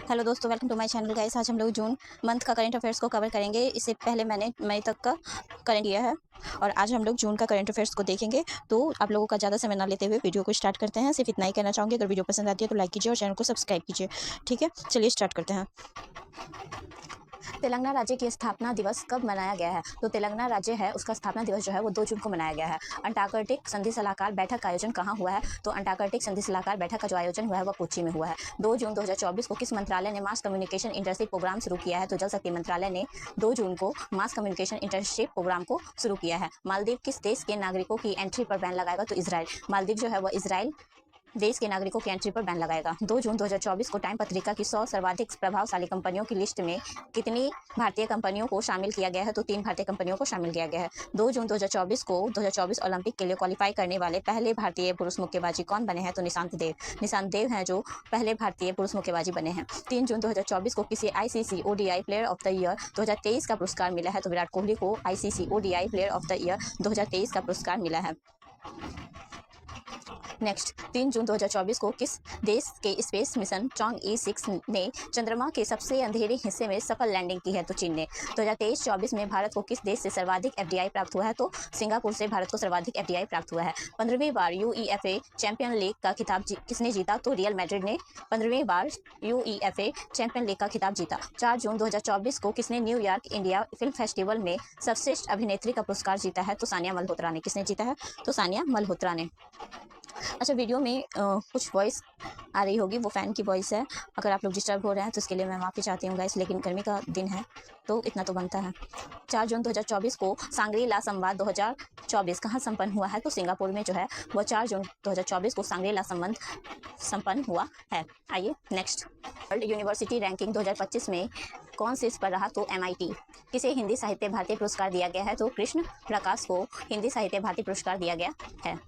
Hello दोस्तों, welcome to my channel guys. आज हम लोग जून मंथ का करंट अफेयर्स को कवर करेंगे। इससे पहले मैंने मई तक का करंट किया है और आज हम लोग जून का करंट अफेयर्स को देखेंगे। तो आप लोगों का ज़्यादा समय ना लेते हुए वीडियो को स्टार्ट करते हैं। सिर्फ इतना ही कहना चाहूँगी, अगर वीडियो पसंद आती है तो लाइक कीजिए और चैनल को सब्सक्राइब कीजिए। ठीक है, चलिए स्टार्ट करते हैं। तेलंगाना राज्य की स्थापना दिवस कब मनाया गया है? तो तेलंगाना राज्य है, उसका स्थापना दिवस जो है वो 2 जून को मनाया गया है। अंटार्कटिक संधि सलाहकार बैठक का आयोजन कहाँ हुआ है? तो अंटार्कटिक संधि सलाहकार बैठक का जो आयोजन हुआ है वह कोच्चि में हुआ है। 2 जून 2024 को किस मंत्रालय ने मास कम्युनिकेशन इंटर्नशिप प्रोग्राम शुरू किया है? तो जल शक्ति मंत्रालय ने 2 जून को मास कम्युनिकेशन इंटर्नशिप प्रोग्राम को शुरू किया है। मालदीव किस देश के नागरिकों की एंट्री पर बैन लगाएगा? तो इजराइल। मालदीव जो है वह इजराइल देश के नागरिकों की एंट्री पर बैन लगाएगा। 2 जून 2024 को टाइम पत्रिका की 100 सर्वाधिक प्रभावशाली कंपनियों की लिस्ट में कितनी भारतीय कंपनियों को शामिल किया गया है? तो 3 भारतीय कंपनियों को शामिल किया गया है। 2 जून 2024 को 2024 ओलंपिक के लिए क्वालिफाई करने वाले पहले भारतीय पुरुष मुक्केबाजी कौन बने हैं? तो निशांत देव। निशांत देव हैं जो पहले भारतीय पुरुष मुक्केबाजी बने हैं। 3 जून 2024 को किसी ICC ODI player of the year 2023 का पुरस्कार मिला है? तो विराट कोहली को ICC ODI player of the year 2023 का पुरस्कार मिला है। नेक्स्ट, 3 जून 2024 को किस देश के स्पेस मिशन चॉन्ग-ई-6 ने चंद्रमा के सबसे अंधेरे हिस्से में सफल लैंडिंग की है? तो चीन ने। 2023-24 में भारत को किस देश से सर्वाधिक एफडीआई प्राप्त हुआ है? तो सिंगापुर से भारत को सर्वाधिक एफडीआई प्राप्त हुआ है। 15वीं बार यूईएफए चैंपियन लीग का खिताब किसने जीता? तो रियल मैड्रिड ने 15वीं बार यूईएफए चैंपियन लीग का खिताब जीता। 4 जून 2024 को किसने न्यूयॉर्क इंडिया फिल्म फेस्टिवल में सर्वश्रेष्ठ अभिनेत्री का पुरस्कार जीता है? तो सानिया मल्होत्रा ने। किसने जीता है? तो सानिया मल्होत्रा ने। अच्छा, वीडियो में कुछ वॉइस आ रही होगी, वो फ़ैन की वॉइस है। अगर आप लोग डिस्टर्ब हो रहे हैं तो इसके लिए मैं माफ़ी चाहती हूँ गाइस, लेकिन गर्मी का दिन है तो इतना तो बनता है। 4 जून 2024 को सांग्री-ला संवाद 2024 कहाँ संपन्न हुआ है? तो सिंगापुर में जो है वह 4 जून 2024 को सांग्री-ला संबंध संपन्न हुआ है। आइए नेक्स्ट, वर्ल्ड यूनिवर्सिटी रैंकिंग 2025 में कौन शीर्ष पर रहा? तो MIT। किसे हिंदी साहित्य भारती पुरस्कार दिया गया है? तो कृष्ण प्रकाश को हिंदी साहित्य भारती पुरस्कार दिया गया है।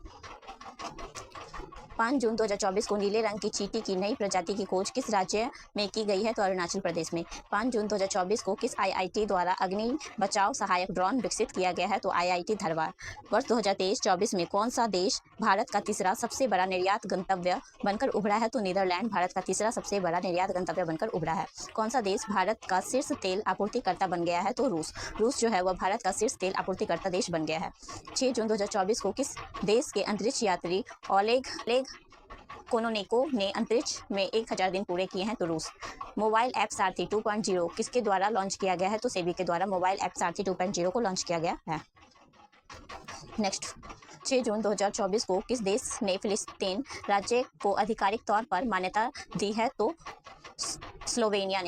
5 जून 2024 को नीले रंग की चींटी की नई प्रजाति की खोज किस राज्य में की गई है? तो अरुणाचल प्रदेश में। 5 जून 2024 को किस IIT द्वारा अग्नि बचाव सहायक ड्रोन विकसित किया गया है? तो IIT धरवाड़। वर्ष 2023-24 में कौन सा देश भारत का तीसरा सबसे बड़ा निर्यात गंतव्य बनकर उभरा है? तो नीदरलैंड भारत का तीसरा सबसे बड़ा निर्यात गंतव्य बनकर उभरा है। कौन सा देश भारत का शीर्ष तेल आपूर्तिकर्ता बन गया है? तो रूस। रूस जो है वह भारत का शीर्ष तेल आपूर्तिकर्ता देश बन गया है। 6 जून 2024 को किस देश के अंतरिक्ष यात्री ओलेग कोनोनेको ने अंतरिक्ष में 1000 दिन पूरे किए हैं? तो रूस। मोबाइल ऐप सारथी 2.0 किसके द्वारा लॉन्च किया गया है? तो सेबी के द्वारा मोबाइल ऐप सारथी 2.0 को लॉन्च किया गया है। नेक्स्ट, 6 जून 2024 को किस देश ने फिलिस्तीन राज्य को आधिकारिक तौर पर मान्यता दी है? तो स्लोवेनिया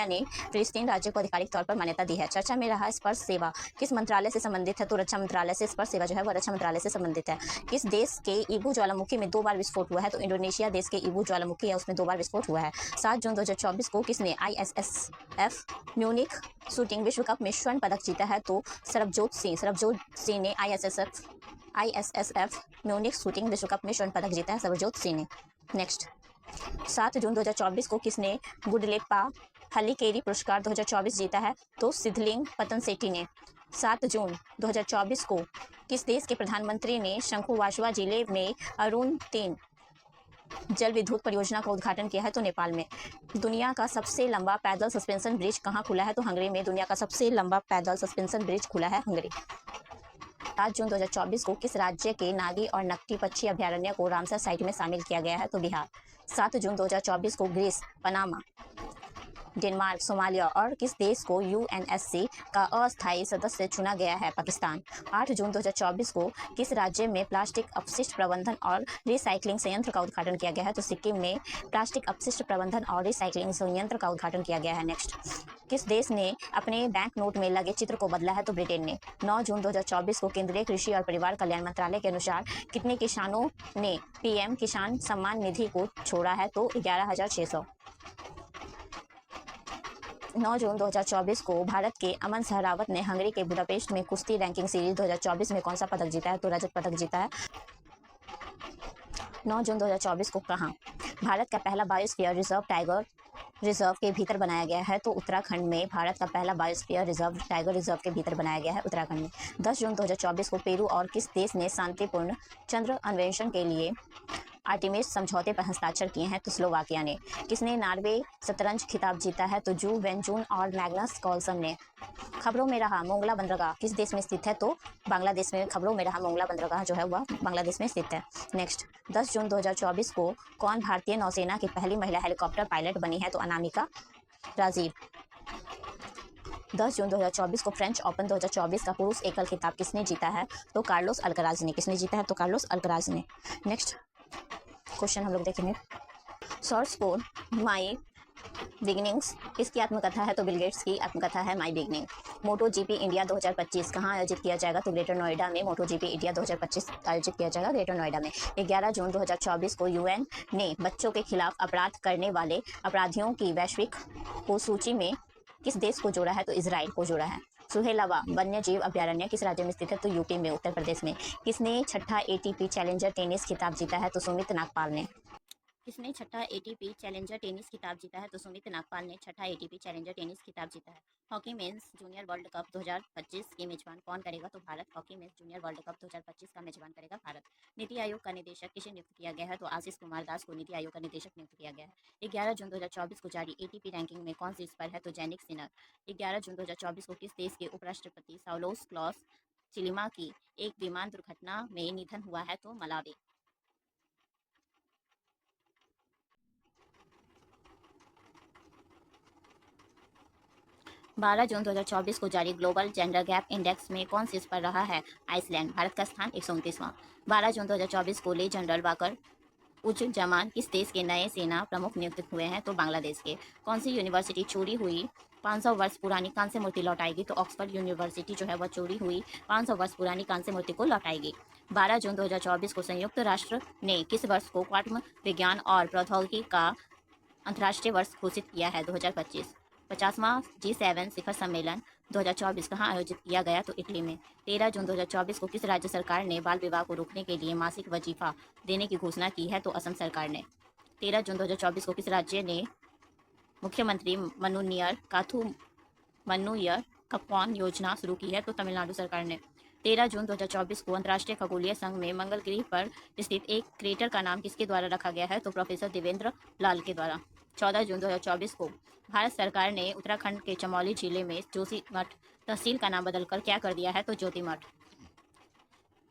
ने फिलिस्तीन राज्य को आधिकारिक तौर पर मान्यता दी है। चर्चा में रहा स्पर्श सेवा किस मंत्रालय से संबंधित है? तो रक्षा मंत्रालय से। स्पर्श सेवा जो है वह रक्षा मंत्रालय से संबंधित है। किस देश के ईबू ज्वालामुखी में 2 बार विस्फोट हुआ है? तो इंडोनेशिया देश के ईबू ज्वालामुखी है, उसमें 2 बार विस्फोट हुआ है। 7 जून 2024 को किसने ISSF म्यूनिख शूटिंग विश्व कप में स्वर्ण पदक जीता है? तो सरबजोत सिंह ने ISSF म्यूनिख शूटिंग विश्व कप में स्वर्ण पदक जीता है, सरबजोत सिंह ने। नेक्स्ट, 7 जून 2024 को किसने गुडलेप्पा हल्लीकेरी पुरस्कार 2024 जीता है? तो सिद्धलिंग पतनसेट्टी ने। 7 जून 2024 को किस देश के प्रधानमंत्री ने शंखुवाशवा जिले में अरुण 3 जल विद्युत परियोजना का उद्घाटन किया है? तो नेपाल में। दुनिया का सबसे लंबा पैदल सस्पेंशन ब्रिज कहाँ खुला है? तो हंगरी में। दुनिया का सबसे लंबा पैदल सस्पेंशन ब्रिज खुला है हंगरी। 7 जून 2024 को किस राज्य के नागी और नकटी पक्षी अभयारण्य को रामसर साइट में शामिल किया गया है? तो बिहार। 7 जून 2024 को ग्रीस, पनामा, डेनमार्क, सोमालिया और किस देश को UNSC का अस्थायी सदस्य चुना गया है? पाकिस्तान। 8 जून 2024 को किस राज्य में प्लास्टिक अपशिष्ट प्रबंधन और रिसाइकलिंग संयंत्र का उद्घाटन किया गया है? तो सिक्किम में प्लास्टिक अपशिष्ट प्रबंधन और रिसाइकलिंग संयंत्र का उद्घाटन किया गया है। नेक्स्ट, किस देश ने अपने बैंक नोट में लगे चित्र को बदला है? तो ब्रिटेन ने। 9 जून 2024 को केंद्रीय कृषि और परिवार कल्याण मंत्रालय के अनुसार कितने किसानों ने PM किसान सम्मान निधि को छोड़ा है? तो 11,600। 9 जून 2024 को भारत के अमन सहरावत ने हंगरी के बुडापेस्ट में कुश्ती रैंकिंग सीरीज 2024 में कौन सा पदक जीता है? तो रजत पदक जीता है। 9 जून 2024 को कहाँ भारत का पहला बायोस्फीयर रिजर्व टाइगर रिजर्व के भीतर बनाया गया है? तो उत्तराखंड में भारत का पहला बायोस्फीयर रिजर्व टाइगर रिजर्व के भीतर बनाया गया है, उत्तराखंड में। 10 जून 2024 को पेरू और किस देश ने शांतिपूर्ण चंद्र अन्वेषण के लिए आर्टिमिस समझौते पर हस्ताक्षर किए हैं? तो स्लोवाकिया ने। किसने नॉर्वे शतरंज खिताब जीता है? तो जू वेनजून और मैग्नस कार्लसन ने। खबरों में रहा मोंगला बंदरगाह किस देश में स्थित है? तो बांग्लादेश में। खबरों में रहा मोंगला बंदरगाह जो है वह बांग्लादेश में स्थित है। नेक्स्ट, 10 जून 2024 को कौन भारतीय नौसेना की पहली महिला हेलीकॉप्टर पायलट बनी है? तो अनामिका राजीव। 10 जून 2024 को फ्रेंच ओपन 2024 का पुरुष एकल खिताब किसने जीता है? तो कार्लोस अल्कराज ने। किसने जीता है? तो कार्लोस अल्कराज ने। नेक्स्ट क्वेश्चन हम लोग देखेंगे, शॉर्ट्स फॉर माई बिगिनिंग्स किसकी आत्मकथा है? तो बिल गेट्स की आत्मकथा है माई बिगिनिंग। मोटो जीपी इंडिया 2025 कहाँ आयोजित किया जाएगा? तो ग्रेटर नोएडा में मोटो जीपी इंडिया 2025 आयोजित किया जाएगा ग्रेटर नोएडा में। 11 जून 2024 को यूएन ने बच्चों के खिलाफ अपराध करने वाले अपराधियों की वैश्विक सूची में किस देश को जोड़ा है? तो इजराइल को जोड़ा है। सुहेलवा वन्य जीव अभयारण्य किस राज्य में स्थित है? तो यूपी में, उत्तर प्रदेश में। किसने छठा एटीपी चैलेंजर टेनिस खिताब जीता है? तो सुमित नागपाल ने। किसने छठा एटीपी चैलेंजर टेनिस खिताब जीता है? तो सुमित नागपाल ने छठा एटीपी चैलेंजर टेनिस खिताब जीता है। Hockey mains junior world cup 2025 की मेजबान कौन करेगा? तो Bharat. Hockey mains junior world cup 2025 का मेजबान करेगा भारत। नीति आयोग का निदेशक किसे नियुक्त किया गया है? तो आशीष कुमार दास को नीति आयोग का निदेशक नियुक्त किया गया है। 11 जून 2024 को जारी एटीपी रैंकिंग में कौन शीर्ष पर है? तो जैनिक सिनर। 11 जून 2024 को किस देश के उपराष्ट्रपति साउलोस क्लॉस चिलिमा की एक विमान दुर्घटना में निधन हुआ है? तो मलावी। 12 जून 2024 को जारी ग्लोबल जेंडर गैप इंडेक्स में कौन शीर्ष पर रहा है? आइसलैंड। भारत का स्थान 129वां। 12 जून 2024 को ले जनरल वाकर उज़-जमान किस देश के नए सेना प्रमुख नियुक्त हुए हैं? तो बांग्लादेश के। कौन सी यूनिवर्सिटी चोरी हुई 500 वर्ष पुरानी कांस्य मूर्ति लौटाएगी? तो ऑक्सफोर्ड यूनिवर्सिटी जो है वह चोरी हुई 500 वर्ष पुरानी कांस्य मूर्ति को लौटाएगी। 12 जून 2024 को संयुक्त राष्ट्र ने किस वर्ष को क्वांटम विज्ञान और प्रौद्योगिकी का अंतर्राष्ट्रीय वर्ष घोषित किया है? 2025। 50वां G7 शिखर सम्मेलन 2024 कहाँ आयोजित किया गया? तो इटली में। 13 जून 2024 को किस राज्य सरकार ने बाल विवाह को रोकने के लिए मासिक वजीफा देने की घोषणा की है? तो असम सरकार ने। 13 जून 2024 को किस राज्य ने मुख्यमंत्री मनुनियर काथू मन्नुयर कप्पान योजना शुरू की है? तो तमिलनाडु सरकार ने। 13 जून 2024 को अंतर्राष्ट्रीय खगोलीय संघ में मंगल ग्रह पर स्थित एक क्रेटर का नाम किसके द्वारा रखा गया है? तो प्रोफेसर देवेंद्र लाल के द्वारा। 14 जून 2024 को भारत सरकार ने उत्तराखंड के चमोली जिले में जोशीमठ तहसील का नाम बदलकर क्या कर दिया है? तो ज्योतिमठ।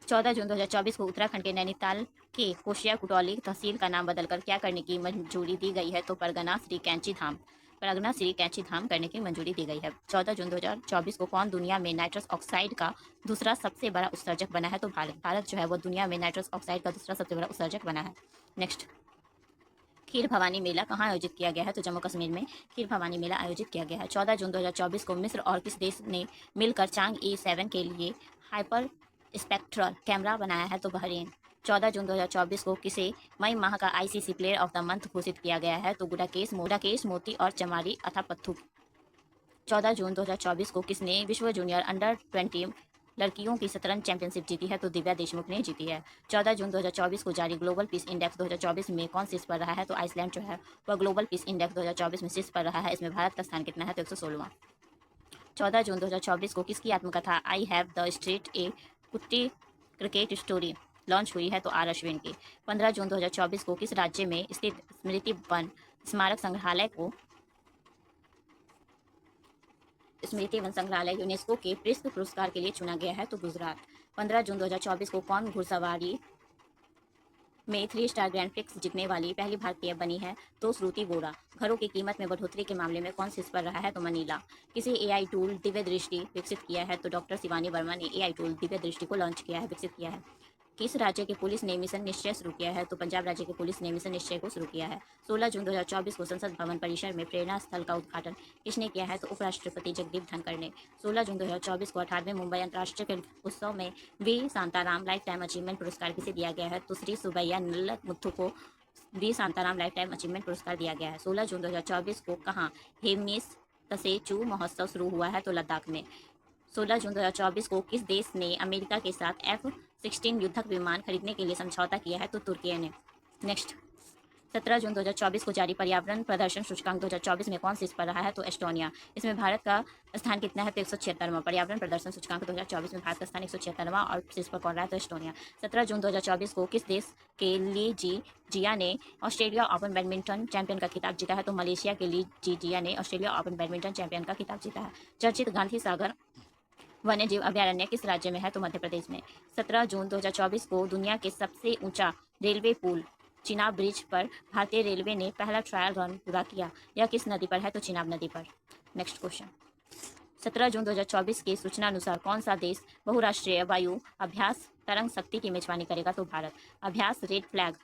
14 जून 2024 को उत्तराखंड के नैनीताल के कोशिया कुटौली तहसील का नाम बदलकर क्या करने की मंजूरी दी गई है? तो परगना श्री कैंची धाम करने की मंजूरी दी गई है। 14 जून 2024 को कौन दुनिया में नाइट्रस ऑक्साइड का दूसरा सबसे बड़ा उत्सर्जक बना है? तो भारत जो है वो दुनिया में नाइट्रस ऑक्साइड का दूसरा सबसे बड़ा उत्सर्जक बना है। नेक्स्ट, खीर भवानी मेला कहाँ आयोजित किया गया है? तो जम्मू कश्मीर में खीर भवानी मेला आयोजित किया गया है। 14 जून 2024 को मिस्र और किस देश ने मिलकर चांग E7 के लिए हाइपर स्पेक्ट्रल कैमरा बनाया है? तो बहरीन। 14 जून 2024 को किसे मई माह का ICC player of the month घोषित किया गया है? तो गुडाकेश मोती और चमारी अथापत्थु। 14 जून 2024 को किसने विश्व जूनियर अंडर 20 लड़कियों की शतरंज चैंपियनशिप जीती है? तो दिव्या देशमुख ने जीती है। 14 जून 2024 को जारी ग्लोबल पीस इंडेक्स 2024 में कौन शीर्ष पर रहा है? तो आइसलैंड जो है वह ग्लोबल पीस इंडेक्स 2024 में शीर्ष पर रहा है। इसमें भारत का स्थान कितना है? तो 116वां। 14 जून 2024 को किसकी आत्मकथा आई हैव द स्ट्रीट ए कुट्टी क्रिकेट स्टोरी लॉन्च हुई है? तो R अश्विन की। 15 जून 2024 को किस राज्य में स्थित स्मृति वन स्मारक संग्रहालय को स्मृति वन संग्रहालय यूनेस्को के पृष्ठ पुरस्कार के लिए चुना गया है? तो गुजरात। 15 जून 2024 को कौन घुड़सवारी में 3 स्टार ग्रैंड प्रिक्स जीतने वाली पहली भारतीय बनी है? तो श्रुति वोरा। घरों की कीमत में बढ़ोतरी के मामले में कौन शीर्ष पर रहा है? तो मनीला। किसी AI टूल दिव्य दृष्टि विकसित किया है? तो डॉक्टर शिवानी वर्मा ने AI टूल दिव्य दृष्टि को लॉन्च किया है, विकसित किया है। किस राज्य की पुलिस ने मिशन निश्चय शुरू किया है? तो पंजाब राज्य की पुलिस ने मिशन निश्चय को शुरू किया है। 16 जून 2024 को संसद भवन परिसर में प्रेरणा स्थल का उद्घाटन किसने किया है? तो उपराष्ट्रपति जगदीप धनखड़ ने। 16 जून 2024 को 18वें मुंबई अंतर्राष्ट्रीय खेल उत्सव में V Shantaram lifetime achievement पुरस्कार किसे दिया गया है? तो श्री सुबैया नल्लमुथु को V Shantaram lifetime achievement पुरस्कार दिया गया है। 16 जून 2024 को कहाँ हेमनिस तसेचू महोत्सव शुरू हुआ है? तो लद्दाख में। 16 जून 2024 को किस देश ने अमेरिका के साथ F-16 युद्धक विमान खरीदने के लिए समझौता किया है? तो तुर्की ने। नेक्स्ट, 17 जून 2024 को जारी पर्यावरण प्रदर्शन सूचकांक 2024 में कौन शीर्ष पर रहा है? तो एस्टोनिया। इसमें भारत का स्थान कितना है? तो 176वां। पर्यावरण प्रदर्शन सूचकांक 2024 में भारत का स्थान 176वां और शीर्ष पर कौन रहा है? तो एस्टोनिया। 17 जून 2024 को किस देश के ली जिया ने ऑस्ट्रेलिया ओपन बैडमिंटन चैंपियन का खिताब जीता है? तो मलेशिया के ली जिया ने ऑस्ट्रेलिया ओपन बैडमिंटन चैंपियन का खिताब जीता है। चर्चित गांधी सागर वन्य जीव अभयारण्य किस राज्य में है? तो मध्य प्रदेश में। 17 जून 2024 को दुनिया के सबसे ऊंचा रेलवे पुल चिनाब ब्रिज पर भारतीय रेलवे ने पहला ट्रायल रन पूरा किया। यह किस नदी पर है? तो चिनाब नदी पर। Next question. 17 जून 2024 की सूचना अनुसार कौन सा देश बहुराष्ट्रीय वायु अभ्यास तरंग शक्ति की मेजबानी करेगा? तो भारत। अभ्यास रेड फ्लैग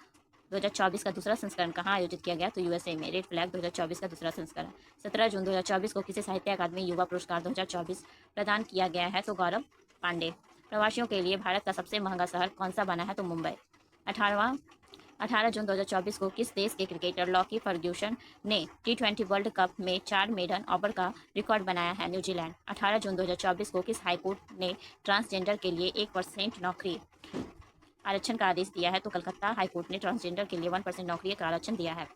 2024 का दूसरा संस्करण कहाँ आयोजित किया गया? तो यूएसए में। रेड फ्लैग 2024 का दूसरा संस्करण। 17 जून 2024 को किसी साहित्य अकादमी युवा पुरस्कार 2024 प्रदान किया गया है? तो गौरव पांडे। प्रवासियों के लिए भारत का सबसे महंगा शहर कौन सा बना है? तो मुंबई। 18 जून 2024 को किस देश के क्रिकेटर लॉकी फर्ग्यूसन ने T20 वर्ल्ड कप में 4 मेडन ओवर का रिकॉर्ड बनाया है? न्यूजीलैंड। 18 जून 2024 को किस हाईकोर्ट ने ट्रांसजेंडर के लिए 1% नौकरी आरक्षण का आदेश दिया है? तो कलकत्ता हाईकोर्ट ने ट्रांसजेंडर के लिए 1% नौकरी का आरक्षण दिया है।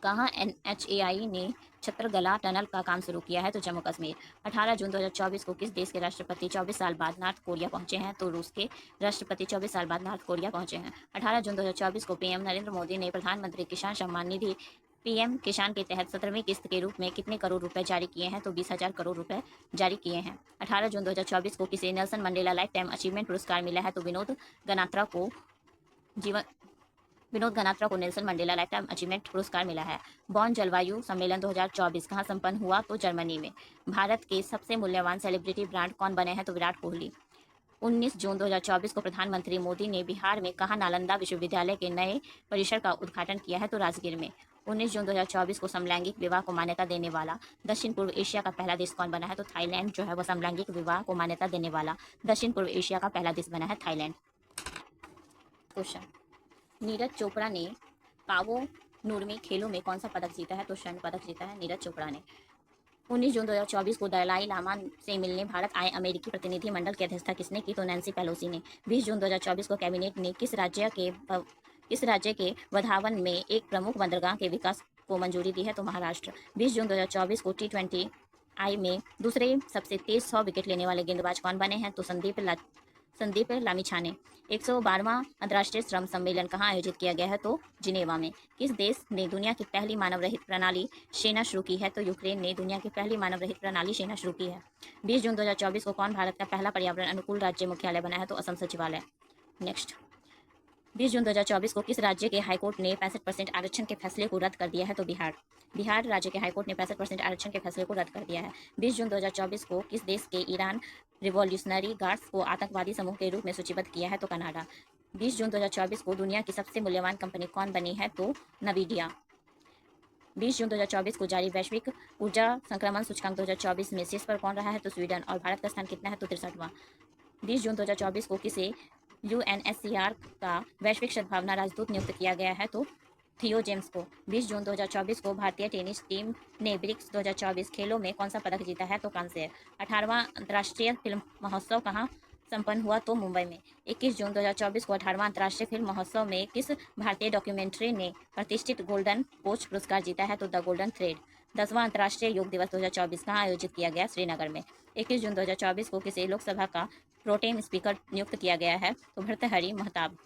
कहाँ NHAI ने छत्रगला टनल का काम शुरू किया है? तो जम्मू कश्मीर। 18 जून 2024 को किस देश के राष्ट्रपति 24 साल बाद नॉर्थ कोरिया पहुंचे हैं? तो रूस के राष्ट्रपति 24 साल बाद नॉर्थ कोरिया पहुंचे हैं। 18 जून 2024 को पीएम नरेंद्र मोदी ने प्रधानमंत्री किसान सम्मान निधि पीएम किसान के तहत 17वीं किस्त के रूप में कितने करोड़ रुपए जारी किए हैं? तो 20,000 करोड़ रुपए जारी किए हैं। 18 जून 2024 को किसे Nelson Mandela life time achievement पुरस्कार मिला है? तो विनोद गनात्रा को Nelson Mandela life time achievement पुरस्कार मिला है। बॉन जलवायु सम्मेलन 2024 कहाँ संपन्न हुआ? तो जर्मनी में। भारत के सबसे मूल्यवान सेलिब्रिटी ब्रांड कौन बने हैं? तो विराट कोहली। 19 जून 2024 को प्रधानमंत्री मोदी ने बिहार में कहाँ नालंदा विश्वविद्यालय के नए परिसर का उद्घाटन किया है? तो राजगीर में। 19 जून 2024 को समलैंगिक विवाह को मान्यता देने वाला दक्षिण पूर्व एशिया का पहला देश कौन बना है? तो थाईलैंड जो है वह समलैंगिक विवाह को मान्यता देने वाला दक्षिण पूर्व एशिया का पहला देश बना है, थाईलैंड। क्वेश्चन। नीरज चोपड़ा ने पावो नूर्मी खेलों में कौन सा पदक जीता है? तो स्वर्ण पदक जीता है नीरज चोपड़ा ने। 19 जून 2024 को दलाई लामा से मिलने भारत आए अमेरिकी प्रतिनिधिमंडल की अध्यक्षता किसने की? तो नैन्सी पेलोसी ने। 20 जून 2024 को कैबिनेट ने किस राज्य के वधावन में एक प्रमुख बंदरगाह के विकास को मंजूरी दी है? तो महाराष्ट्र। 20 जून 2024 को T20I में दूसरे सबसे तेज 100 विकेट लेने वाले गेंदबाज कौन बने हैं? तो संदीप लामिछाने। 112वां अंतर्राष्ट्रीय श्रम सम्मेलन कहाँ आयोजित किया गया है? तो जिनेवा में। किस देश ने दुनिया की पहली मानव रहित प्रणाली सेना शुरू की है? तो यूक्रेन ने दुनिया की पहली मानव रहित प्रणाली सेना शुरू की है। 20 जून 2024 को कौन भारत का पहला पर्यावरण अनुकूल राज्य मुख्यालय बना है? तो असम सचिवालय। नेक्स्ट। 20 जून 2024 को किस राज्य के हाईकोर्ट ने 65% आरक्षण के फैसले को रद्द कर दिया है? तो बिहार राज्य के हाईकोर्ट ने 65% आरक्षण के फैसले को रद्द कर दिया है। 20 जून 2024 को किस देश के ईरान रिवॉल्यूशनरी गार्ड्स को आतंकवादी समूह के रूप में सूचीबद्ध किया है? तो कनाडा। 20 जून 2024 को दुनिया की सबसे मूल्यवान कंपनी कौन बनी है? तो नवीडिया। 20 जून 2024 को जारी वैश्विक ऊर्जा संक्रमण सूचकांक 2024 में शीर्ष पर कौन रहा है? तो स्वीडन। और भारत का स्थान कितना है? तो 63वां। 20 जून 2024 को किसे UNSCR का वैश्विक सद्भावना राजदूत नियुक्त किया गया है? तो थियो जेम्स को। 20 जून 2024 को भारतीय टेनिस टीम ने ब्रिक्स 2024 खेलों में कौन सा पदक जीता है? तो कांस्य। 18वां अंतर्राष्ट्रीय फिल्म महोत्सव कहाँ संपन्न हुआ? तो मुंबई में। 21 जून 2024 को 18वां अंतर्राष्ट्रीय फिल्म महोत्सव में किस भारतीय डॉक्यूमेंट्री ने प्रतिष्ठित गोल्डन कोच पुरस्कार जीता है? तो द गोल्डन थ्रेड। 10वां अंतर्राष्ट्रीय योग दिवस 2024 कहाँ आयोजित किया गया? श्रीनगर में। 21 जून 2024 को किसी लोकसभा का प्रोटेम स्पीकर नियुक्त किया गया है? तो भर्तृहरि महताब।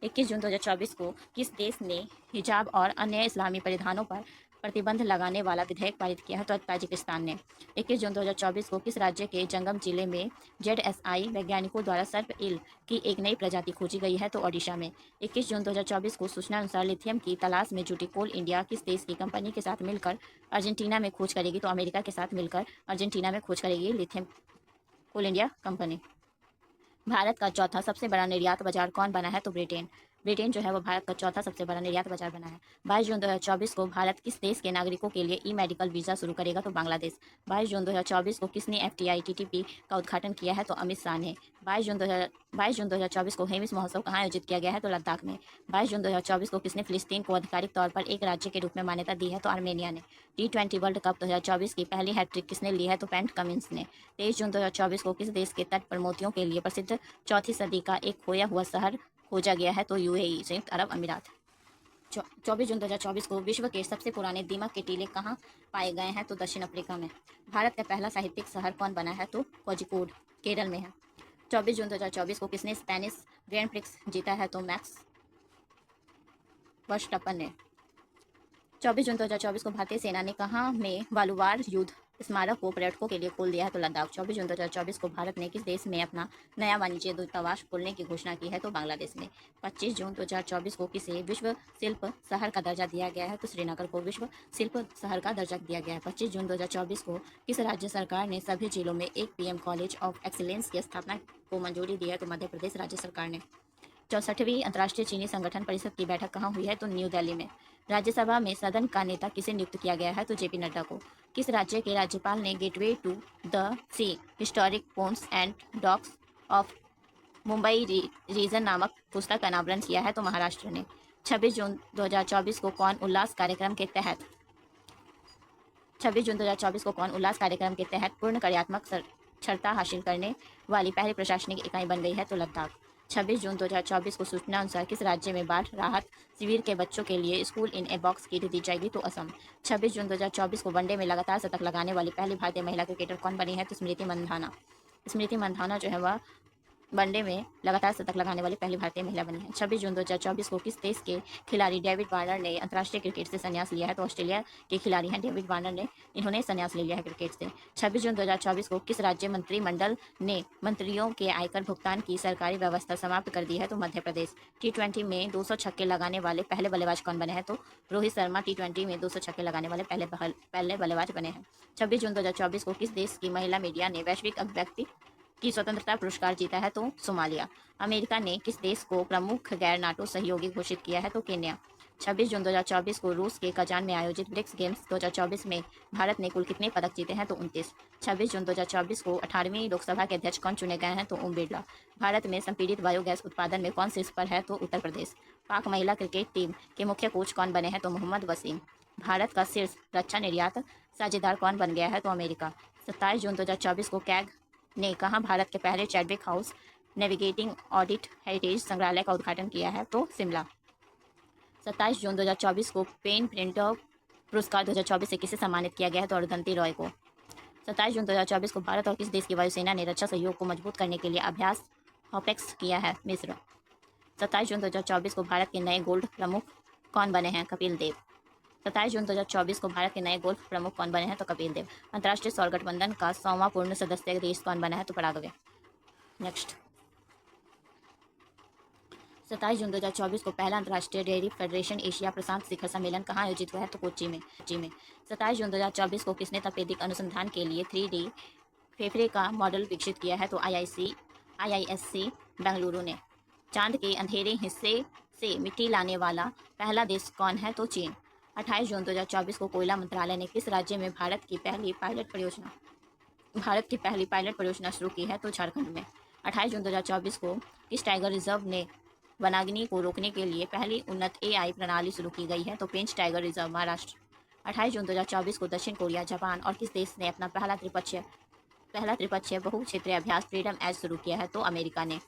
21 जून 2024 को किस देश ने हिजाब और अन्य इस्लामी परिधानों पर प्रतिबंध लगाने वाला विधेयक पारित किया है? तो ताजिकिस्तान ने। 21 जून 2024 को किस राज्य के जंगम जिले में ZSI वैज्ञानिकों द्वारा सर्प ईल की एक नई प्रजाति खोजी गई है? तो ओडिशा में। 21 जून 2024 को सूचना अनुसार लिथियम की तलाश में जुटी कोल इंडिया किस देश की कंपनी के साथ मिलकर अर्जेंटीना में खोज करेगी? तो अमेरिका के साथ मिलकर अर्जेंटीना में खोज करेगी लिथियम कोल इंडिया कंपनी। भारत का चौथा सबसे बड़ा निर्यात बाजार कौन बना है? तो ब्रिटेन जो है वो भारत का चौथा सबसे बड़ा निर्यात बाजार बना है। 22 जून 2024 को भारत किस देश के नागरिकों के लिए ई-मेडिकल वीज़ा शुरू करेगा? तो बांग्लादेश। 22 जून 2024 को किसने FTI TTP का उद्घाटन किया है? तो अमित शाह ने। 22 जून 2024 को हेमिस महोत्सव कहाँ आयोजित किया गया है? तो लद्दाख में। 22 जून 2024 को किसने फिलिस्तीन को आधिकारिक तौर पर एक राज्य के रूप में मान्यता दी है? तो आर्मेनिया ने। T20 वर्ल्ड कप 2024 की पहली हैट्रिक किसने ली है? तो पैट कमिंस ने। 23 जून 2024 को किस देश के तट पर मोतियों के लिए प्रसिद्ध चौथी सदी का एक खोया हुआ शहर खोजा गया है? तो UAE संयुक्त अरब अमीरात। 24 जून 2024 को विश्व के सबसे पुराने दीमक के टीले कहाँ पाए गए हैं? तो दक्षिण अफ्रीका में। भारत का पहला साहित्यिक शहर कौन बना है? तो कोझिकोड केरल में है। 24 जून 2024 को किसने स्पेनिश ग्रैंड प्रिक्स जीता है? तो मैक्स वर्स्टप्पन ने। 24 जून 2024 को भारतीय सेना ने कहाँ में वालुवार युद्ध स्मारक को पर्यटकों के लिए खोल दिया है? तो लद्दाख। 24 जून 2024 को भारत ने किस देश में अपना नया वाणिज्य दूतावास खोलने की घोषणा की है? तो बांग्लादेश में। 25 जून 2024 को किसे विश्व शिल्प शहर का दर्जा दिया गया है? तो श्रीनगर को विश्व शिल्प शहर का दर्जा दिया गया है। 25 जून 2024 को किस राज्य सरकार ने सभी जिलों में एक पीएम कॉलेज ऑफ एक्सीलेंस की स्थापना को मंजूरी दी है? तो मध्य प्रदेश राज्य सरकार ने। 64वीं अंतर्राष्ट्रीय चीनी संगठन परिषद की बैठक कहाँ हुई है? तो न्यू दिल्ली में। राज्यसभा में सदन का नेता किसे नियुक्त किया गया है? तो जेपी नड्डा को। किस राज्य के राज्यपाल ने gateway to the sea historic ports and docks of Mumbai region नामक पुस्तक का अनावरण किया है? तो महाराष्ट्र ने। 26 जून 2024 को कौन उल्लास कार्यक्रम के तहत 26 जून 2024 को कौन उल्लास कार्यक्रम के तहत पूर्ण कार्यात्मक साक्षरता हासिल करने वाली पहली प्रशासनिक इकाई बन गई है? तो लद्दाख। 26 जून 2024 को सूचना अनुसार किस राज्य में बाढ़ राहत शिविर के बच्चों के लिए school in a box kit दी जाएगी? तो असम। 26 जून 2024 को वनडे में लगातार शतक लगाने वाली पहली भारतीय महिला क्रिकेटर कौन बनी है? तो स्मृति मंधाना। स्मृति मंधाना जो है वह वनडे में लगातार शतक लगाने वाली पहली भारतीय महिला बनी है। 26 जून 2024 को किस देश के खिलाड़ी डेविड वार्नर ने अंतर्राष्ट्रीय क्रिकेट से संन्यास लिया है? तो ऑस्ट्रेलिया के खिलाड़ी हैं डेविड वार्नर ने, इन्होंने संन्यास ले लिया है क्रिकेट से। 26 जून 2024 को किस राज्य मंत्रिमंडल ने मंत्रियों के आयकर भुगतान की सरकारी व्यवस्था समाप्त कर दी है? तो मध्य प्रदेश। T20 में 200 छक्के लगाने वाले पहले बल्लेबाज कौन बने हैं? तो रोहित शर्मा T20 में 200 छक्के लगाने वाले पहले बल्लेबाज बने हैं। 26 जून 2024 को किस देश की महिला मीडिया ने वैश्विक अभिव्यक्ति की स्वतंत्रता पुरस्कार जीता है? तो सोमालिया। अमेरिका ने किस देश को प्रमुख गैर नाटो सहयोगी घोषित किया है? तो केन्या। 26 जून 2024 को रूस के कजान में आयोजित ब्रिक्स गेम्स 2024 में भारत ने कुल कितने पदक जीते हैं? तो 29। 26 जून 2024 को 18वीं लोकसभा के अध्यक्ष कौन चुने गए हैं? तो ओम बिरला। भारत में संपीड़ित बायोगैस उत्पादन में कौन शीर्ष पर है? तो उत्तर प्रदेश। पाक महिला क्रिकेट टीम के मुख्य कोच कौन बने हैं? तो मोहम्मद वसीम। भारत का शीर्ष रक्षा निर्यात साझेदार कौन बन गया है? तो अमेरिका। 27 जून 2024 को कैग ने कहा भारत के पहले Chadwick house navigating audit heritage संग्रहालय का उद्घाटन किया है? तो शिमला। 27 जून 2024 को पेन प्रिंटर पुरस्कार 2024 से किसे सम्मानित किया गया है? तो अरुंधति रॉय को। 27 जून 2024 को भारत और किस देश की वायुसेना ने रक्षा सहयोग को मजबूत करने के लिए अभ्यास हॉपेक्स किया है? मिस्र। 27 जून 2024 को भारत के नए गोल्ड प्रमुख कौन बने हैं? कपिल देव। 27 जून 2024 को भारत के नए गोल्फ प्रमुख कौन बने हैं? तो कपिल देव। अंतर्राष्ट्रीय सौर गठबंधन का 100वां पूर्ण सदस्य देश कौन बना है? तो पराग्वे। नेक्स्ट। 27 जून 2024 को पहला अंतर्राष्ट्रीय डेयरी फेडरेशन एशिया प्रशांत शिखर सम्मेलन कहाँ आयोजित हुआ है? तो कोच्चि में। 27 जून 2024 को किसने तपेदिक अनुसंधान के लिए 3D फेफड़े का मॉडल विकसित किया है? तो IISc बेंगलुरु ने। चांद के अंधेरे हिस्से से मिट्टी लाने वाला पहला देश कौन है? तो चीन। 28 जून 2024 को कोयला मंत्रालय ने किस राज्य में भारत की पहली पायलट परियोजना शुरू की है? तो झारखंड में। 28 जून 2024 को किस टाइगर रिजर्व ने वनाग्नि को रोकने के लिए पहली उन्नत AI प्रणाली शुरू की गई है? तो पेंच टाइगर रिजर्व, महाराष्ट्र। 28 जून 2024 को दक्षिण कोरिया, जापान और किस देश ने अपना पहला त्रिपक्षीय बहुक्षेत्रीय अभ्यास फ्रीडम एज शुरू किया है? तो अमेरिका ने।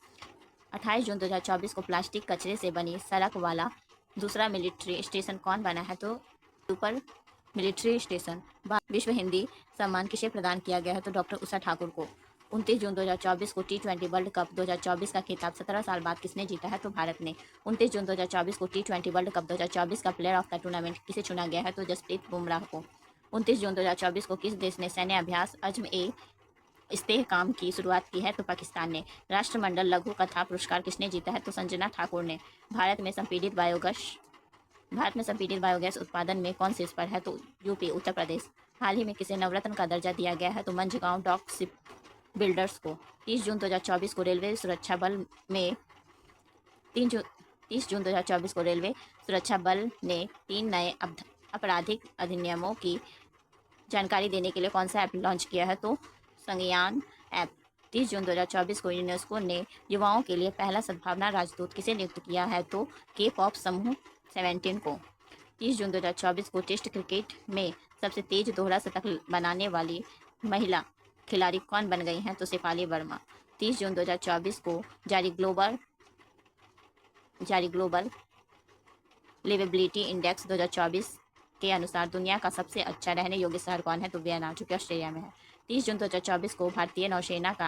28 जून 2024 को प्लास्टिक कचरे से बनी सड़क वाला दूसरा मिलिट्री स्टेशन कौन बना है? तो सुपर मिलिट्री स्टेशन। विश्व हिंदी सम्मान किसे प्रदान किया गया है? तो डॉक्टर उषा ठाकुर को। 29 जून 2024 को T20 वर्ल्ड कप 2024 का खिताब 17 साल बाद किसने जीता है? तो भारत ने। 29 जून 2024 को T20 वर्ल्ड कप 2024 का प्लेयर ऑफ द टूर्नामेंट किसे चुना गया है? तो जसप्रीत बुमराह को। 29 जून 2024 को किस देश ने सैन्य अभ्यास अज़्म-ए इस्तेहकाम की शुरुआत की है? तो पाकिस्तान ने। राष्ट्रमंडल लघु कथा पुरस्कार किसने जीता है? तो संजना ठाकुर ने। भारत में संपीड़ित बायोगैस उत्पादन में कौन शीर्ष पर है? तो यूपी, उत्तर प्रदेश। हाल ही में किसे नवरत्न का दर्जा दिया गया है? तो मंझगांव डॉक शिप बिल्डर्स को। 30 जून 2024 को रेलवे सुरक्षा बल में 30 जून 2024 को रेलवे सुरक्षा बल ने 3 नए आपराधिक अधिनियमों की जानकारी देने के लिए कौन सा ऐप लॉन्च किया है? तो संज्ञान ऐप। 30 जून 2024 को यूनेस्को ने युवाओं के लिए पहला सद्भावना राजदूत किसे नियुक्त किया है? तो के-पॉप समूह 17 को। 30 जून 2024 को टेस्ट क्रिकेट में सबसे तेज दोहरा शतक बनाने वाली महिला खिलाड़ी कौन बन गई हैं? तो शेफाली वर्मा। 30 जून 2024 को जारी ग्लोबल लिवेबिलिटी इंडेक्स 2024 के अनुसार दुनिया का सबसे अच्छा रहने योग्य शहर कौन है? तो वियना, जो कि ऑस्ट्रेलिया में है। 30 जून 2024 को भारतीय नौसेना का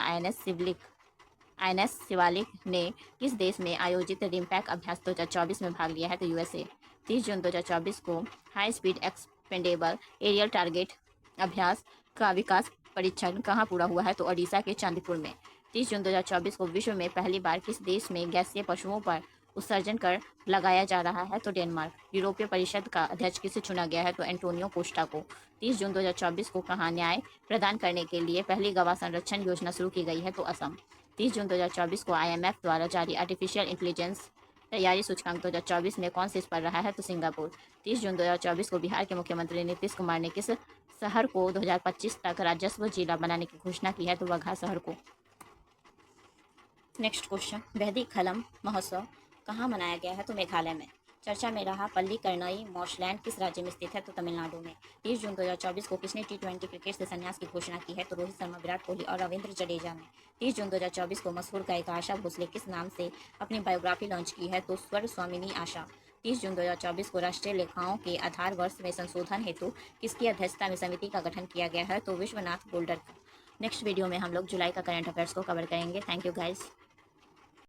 आईएनएस शिवालिक ने किस देश में आयोजित रिमपैक अभ्यास 2024 में भाग लिया है? तो यूएसए। 30 जून 2024 को high speed expendable aerial target अभ्यास का विकास परीक्षण कहाँ पूरा हुआ है? तो ओडिशा के चांदीपुर में। 30 जून 2024 को विश्व में पहली बार किस देश में गैसीय पशुओं पर उत्सर्जन कर लगाया जा रहा है? तो डेनमार्क। यूरोपीय परिषद का अध्यक्ष किसे चुना गया है? तो एंटोनियो कोस्टा को। 30 जून 2024 को कहाँ न्याय प्रदान करने के लिए पहली गवाह संरक्षण योजना शुरू की गई है? तो असम। 30 जून 2024 को आईएमएफ द्वारा जारी आर्टिफिशियल इंटेलिजेंस तैयारी सूचकांक 2024 में कौन शीर्ष पर रहा है? तो सिंगापुर। 30 जून 2024 को बिहार के मुख्यमंत्री नीतीश कुमार ने किस शहर को 2025 तक राजस्व जिला बनाने की घोषणा की है? तो वघा शहर को। नेक्स्ट क्वेश्चन, वैदिक खलम महोत्सव कहाँ मनाया गया है? तो मेघालय में। चर्चा में रहा पल्लीकरनई मार्शलैंड किस राज्य में स्थित है? तो तमिलनाडु में। 30 जून 2024 को किसने T20 क्रिकेट से संन्यास की घोषणा की है? तो रोहित शर्मा, विराट कोहली और रविंद्र जडेजा ने। 30 जून 2024 को मशहूर गायिका आशा भोसले किस नाम से अपनी बायोग्राफी लॉन्च की है? तो स्वर स्वामिनी आशा। 30 जून 2024 को राष्ट्रीय लेखाओं के आधार वर्ष में संशोधन हेतु किसकी अध्यक्षता में समिति का गठन किया गया है? तो विश्वनाथ गोल्डर का। नेक्स्ट वीडियो में हम लोग जुलाई का करंट अफेयर्स को कवर करेंगे। Thank you guys.